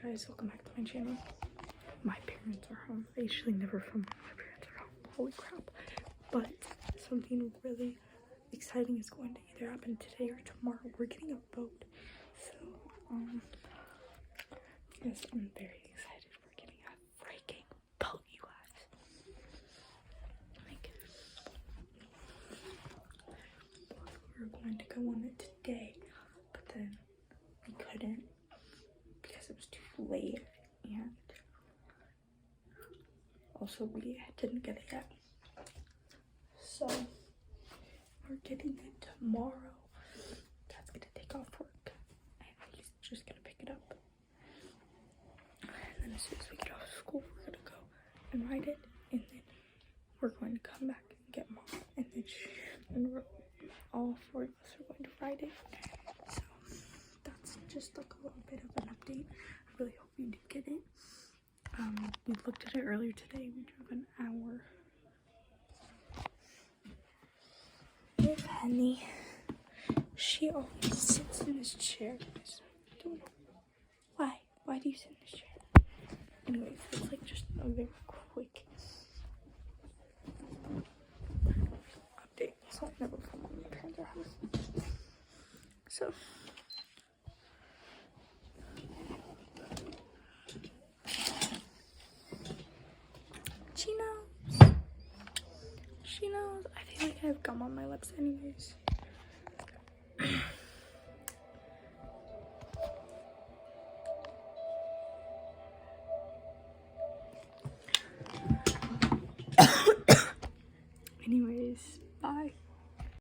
guys, welcome back to my channel. My parents are home. I usually never film when my parents are home. Holy crap. But something really exciting is going to either happen today or tomorrow. We're getting a boat. So, yes, I'm very excited. We're getting a freaking boat, you guys. Like, we were going to go on it today, but then we couldn't because it was too late, and also we didn't get it yet. So we're getting it tomorrow. Dad's gonna take off work and he's just gonna pick it up. And then as soon as we get off school, we're gonna go and ride it, and then we're going to come back and get mom, and then all four of us are going to ride it. So that's just like a little bit of an update. I really hope you did get it. We looked at it earlier today. We drove an hour. Here's Henny. She always sits in this chair. Why? Why do you sit in this chair? Anyways, it's like just a very quick update. So I never film when my parents are home. So she knows. I feel like I have gum on my lips anyways.